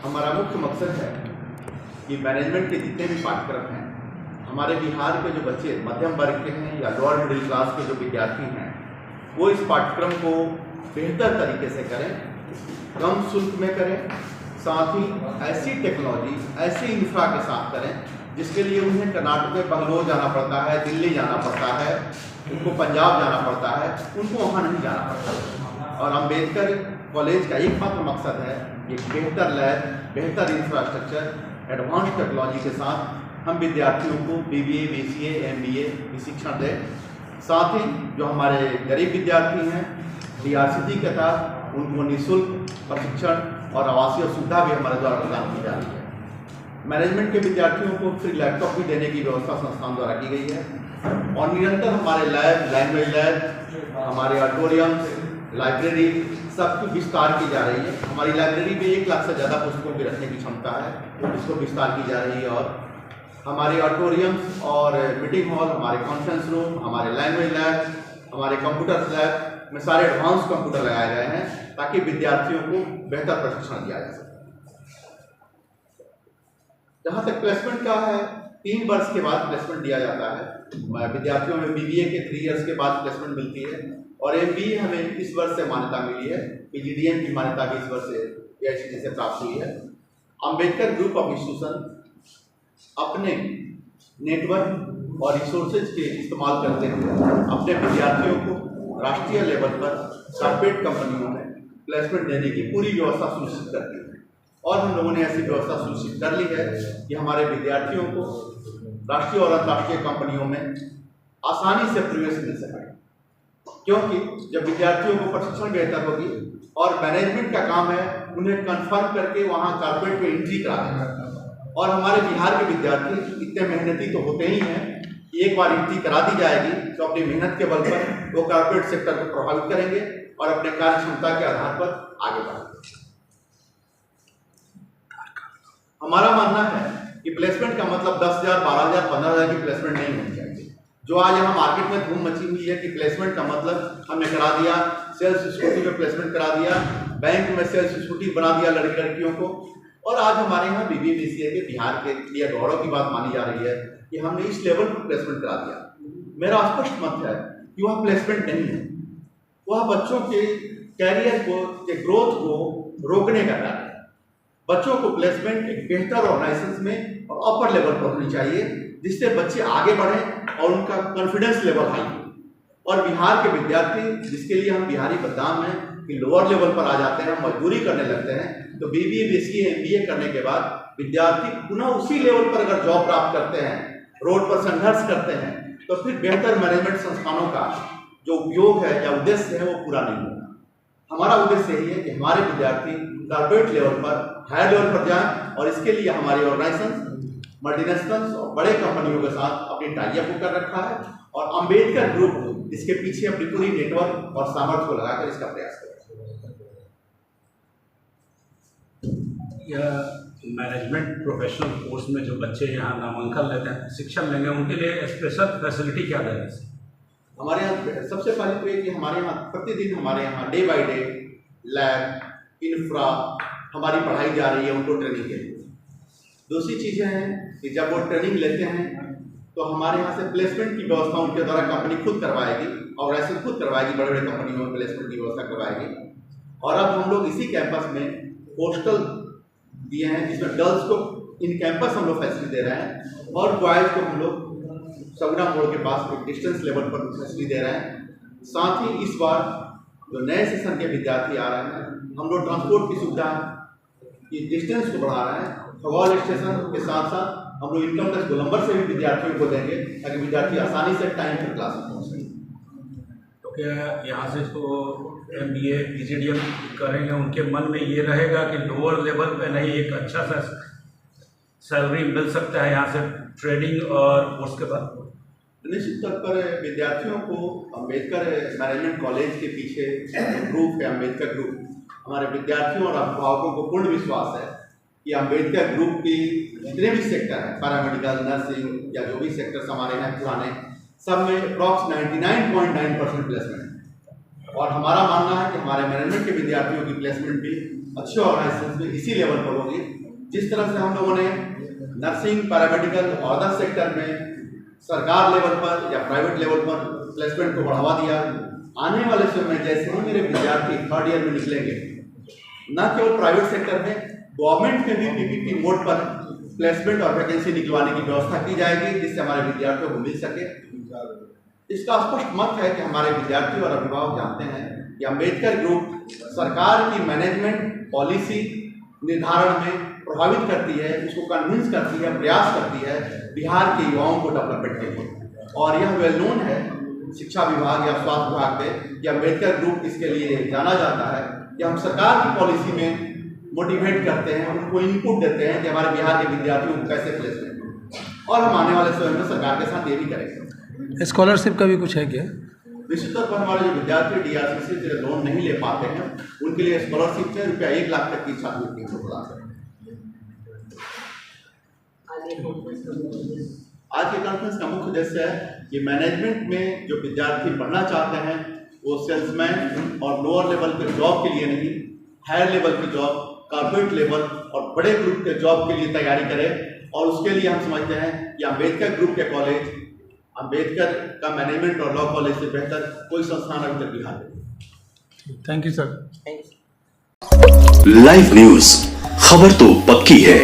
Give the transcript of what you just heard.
हमारा मुख्य मकसद है कि मैनेजमेंट के जितने भी पाठ्यक्रम हैं, हमारे बिहार के जो बच्चे मध्यम वर्ग के हैं या लोअर मिडिल क्लास के जो विद्यार्थी हैं, वो इस पाठ्यक्रम को बेहतर तरीके से करें, कम शुल्क में करें, साथ ही ऐसी टेक्नोलॉजी, ऐसी इंफ्रा के साथ करें जिसके लिए उन्हें कर्नाटक में बंगलोर जाना पड़ता है, दिल्ली जाना पड़ता है, उनको पंजाब जाना पड़ता है, उनको वहाँ नहीं जाना पड़ता। और अम्बेडकर कॉलेज का एकमात्र मकसद है एक बेहतर लैब, बेहतर इंफ्रास्ट्रक्चर, एडवांस टेक्नोलॉजी के साथ हम विद्यार्थियों को BBA, BCA, MBA की शिक्षण दें। साथ ही जो हमारे गरीब विद्यार्थी हैं, DRCT के तहत उनको निःशुल्क प्रशिक्षण और आवासीय सुविधा भी हमारे द्वारा प्रदान की जा रही है। मैनेजमेंट के विद्यार्थियों को फ्री लैपटॉप भी देने की व्यवस्था संस्थान द्वारा की गई है और निरंतर हमारे लैब, लैंग्वेज लैब, हमारे ऑडिटोरियम्स, लाइब्रेरी सबकी विस्तार की जा रही है। हमारी लाइब्रेरी में 1 लाख से ज़्यादा पुस्तकों की रखने की क्षमता है, इसको विस्तार की जा रही है। और हमारे ऑडिटोरियम्स और मीटिंग हॉल, हमारे कॉन्फ्रेंस रूम, हमारे लैंग्वेज लैब, हमारे कंप्यूटर लैब में सारे एडवांस कंप्यूटर लगाए गए हैं ताकि विद्यार्थियों को बेहतर प्रशिक्षण दिया जा सके। जहाँ तक प्लेसमेंट का है, 3 वर्ष के बाद प्लेसमेंट दिया जाता है। विद्यार्थियों में BBA के 3 इयर्स के बाद प्लेसमेंट मिलती है और MBA हमें इस वर्ष से मान्यता मिली है। PGDM की मान्यता भी इस वर्ष से AICTE से प्राप्त हुई है। अम्बेडकर ग्रुप ऑफ इंस्टीट्यूशन अपने नेटवर्क और रिसोर्सेज के इस्तेमाल करते हुए अपने विद्यार्थियों को राष्ट्रीय लेवल पर कॉर्पोरेट कंपनियों में प्लेसमेंट देने की पूरी व्यवस्था सुनिश्चित करती है और हम लोगों ने ऐसी व्यवस्था सुनिश्चित कर ली है कि हमारे विद्यार्थियों को राष्ट्रीय और अंतर्राष्ट्रीय कंपनियों में आसानी से प्रवेश मिल सके। क्योंकि जब विद्यार्थियों को प्रशिक्षण बेहतर होगी और मैनेजमेंट का काम है उन्हें कन्फर्म करके वहाँ कॉर्पोरेट में एंट्री करा देना। और हमारे बिहार के विद्यार्थी इतने मेहनती तो होते ही हैं कि एक बार एंट्री करा दी जाएगी तो अपनी मेहनत के बल पर वो कॉर्पोरेट सेक्टर को प्रभावित करेंगे और अपने कार्य क्षमता के आधार पर आगे बढ़ेंगे। हमारा मानना है कि प्लेसमेंट का मतलब 10,000, 12,000, 15,000 की प्लेसमेंट नहीं होनी चाहिए। जो आज यहाँ मार्केट में धूम मची हुई है कि प्लेसमेंट का मतलब हमने करा दिया, सेल्स स्कूटी में प्लेसमेंट करा दिया, बैंक में सेल्स स्कूटी बना दिया लड़की लड़कियों को। और आज हमारे यहाँ BBA, BCA के बिहार के लिए गौरव की बात मानी जा रही है कि हमने इस लेवल पर प्लेसमेंट करा दिया। मेरा स्पष्ट मत है कि वह प्लेसमेंट नहीं है, वह बच्चों के कैरियर को, के ग्रोथ को रोकने का कार्य है। बच्चों को प्लेसमेंट एक बेहतर ऑर्गेनाइजेशन में और अपर लेवल पर होनी चाहिए जिससे बच्चे आगे बढ़ें और उनका कॉन्फिडेंस लेवल हाई हो। और बिहार के विद्यार्थी, जिसके लिए हम बिहारी बदनाम हैं कि लोअर लेवल पर आ जाते हैं, मजदूरी करने लगते हैं, तो BBA, BCA, MBA करने के बाद विद्यार्थी पुनः उसी लेवल पर अगर जॉब प्राप्त करते हैं, रोड पर संघर्ष करते हैं, तो फिर बेहतर मैनेजमेंट संस्थानों का जो उपयोग है या उद्देश्य है वो पूरा नहीं होगा। हमारा उद्देश्य यही है कि हमारे विद्यार्थी कॉर्पोरेट लेवल पर, हायर लेवल पर जाएं और इसके लिए हमारी ऑर्गेनाइजेशन मल्टीनेशनल्स और बड़े कंपनियों के साथ अपनी टाइअप को कर रखा है और अम्बेडकर ग्रुप इसके पीछे अपनी पूरी नेटवर्क और सामर्थ्य को लगाकर इसका प्रयास कर रहा है। यह मैनेजमेंट प्रोफेशनल कोर्स में जो बच्चे यहाँ नामांकन लेते हैं, शिक्षण लेंगे, उनके लिए स्पेशल फैसिलिटी क्या देंगे? हमारे यहाँ सबसे पहले तो ये कि हमारे यहाँ प्रतिदिन हमारे यहाँ day by day lab, infra हमारी पढ़ाई जा रही है उनको ट्रेनिंग के लिए। दूसरी चीज़ें हैं कि जब वो ट्रेनिंग लेते हैं तो हमारे यहाँ से प्लेसमेंट की व्यवस्था उनके द्वारा कंपनी खुद करवाएगी और ऐसे खुद करवाएगी, बड़े बड़े कंपनियों में प्लेसमेंट की व्यवस्था करवाएगी। और अब हम लोग इसी कैंपस में हॉस्टल दिए हैं जिसमें गर्ल्स को इन कैंपस हम लोग फैसिलिटी दे रहे हैं और बॉयज़ को हम लोग सगुना मोड़ के पास एक डिस्टेंस लेवल पर फैसिलिटी दे रहे हैं। साथ ही इस बार जो नए सेशन के विद्यार्थी आ रहे हैं, हम लोग ट्रांसपोर्ट की सुविधा की डिस्टेंस को बढ़ा रहे हैं। खगौल स्टेशन के साथ साथ हम लोग इनकम टैक्स गोलंबर से भी विद्यार्थियों को देंगे ताकि विद्यार्थी आसानी से टाइम पर क्लास में पहुँच सकें। तो क्या यहाँ से जो MBA, PGDM करेंगे उनके मन में ये रहेगा कि लोअर लेवल पे नहीं, एक अच्छा सा सैलरी मिल सकता है यहाँ से ट्रेनिंग और कोर्स के बाद? निश्चित तौर पर विद्यार्थियों को अम्बेडकर मैनेजमेंट कॉलेज के पीछे ग्रुप है अम्बेडकर ग्रुप, हमारे विद्यार्थियों और अभिभावकों को पूर्ण विश्वास है कि अम्बेडकर ग्रुप की जितने भी सेक्टर हैं, पैरामेडिकल, नर्सिंग या जो भी सेक्टर्स हमारे हैं पुराने, सब में अप्रॉक्स 99.9% प्लेसमेंट है। और हमारा मानना है कि हमारे मैनेजमेंट के विद्यार्थियों की प्लेसमेंट भी अच्छे ऑर्गेनाइजेशन में इसी लेवल पर होगी। जिस तरह से हम लोगों ने नर्सिंग, पैरामेडिकल और अदर सेक्टर में सरकार लेवल पर या प्राइवेट लेवल पर प्लेसमेंट को बढ़ावा दिया, आने वाले समय में जैसे ही मेरे विद्यार्थी थर्ड ईयर में निकलेंगे, न केवल प्राइवेट सेक्टर में, गवर्नमेंट में भी पीपीपी मोड पर प्लेसमेंट और वैकेंसी निकलवाने की व्यवस्था की जाएगी, जिससे हमारे विद्यार्थियों को मिल सके। इसका स्पष्ट मत है कि हमारे विद्यार्थी और अभिभावक जानते हैं कि अम्बेडकर ग्रुप सरकार की मैनेजमेंट पॉलिसी निर्धारण में प्रभावित करती है, उसको कन्विंस करती है, प्रयास करती है बिहार के युवाओं को डेवलपमेंट के लिए। और यह वेल नोन है शिक्षा विभाग या स्वास्थ्य विभाग में कि अम्बेडकर ग्रुप इसके लिए जाना जाता है कि हम सरकार की पॉलिसी में मोटिवेट करते हैं, उनको इनपुट देते हैं कि हमारे बिहार के विद्यार्थियों को कैसे प्लेसमेंट हो, और हम आने वाले समय में सरकार के साथ ये भी करेंगे। स्कॉलरशिप का भी कुछ है क्या? निश्चित तौर पर हमारे जो विद्यार्थी डीआरसी से लोन नहीं ले पाते हैं, उनके लिए स्कॉलरशिप में रुपया 1 लाख तक की छात्रवृत्ति को प्रदान करें। आज के कॉन्फ्रेंस का मुख्य उद्देश्य है कि मैनेजमेंट में जो विद्यार्थी पढ़ना चाहते हैं वो सेल्समैन और लोअर लेवल के जॉब के लिए नहीं, हायर लेवल की जॉब, कॉर्पोरेट लेवल और बड़े ग्रुप के जॉब के लिए तैयारी करें। और उसके लिए हम समझते हैं कि अम्बेडकर ग्रुप के कॉलेज, अम्बेडकर का मैनेजमेंट और लॉ कॉलेज से बेहतर कोई संस्थान अभी तक बिहार में। Thank you sir. Live news, खबर तो पक्की है।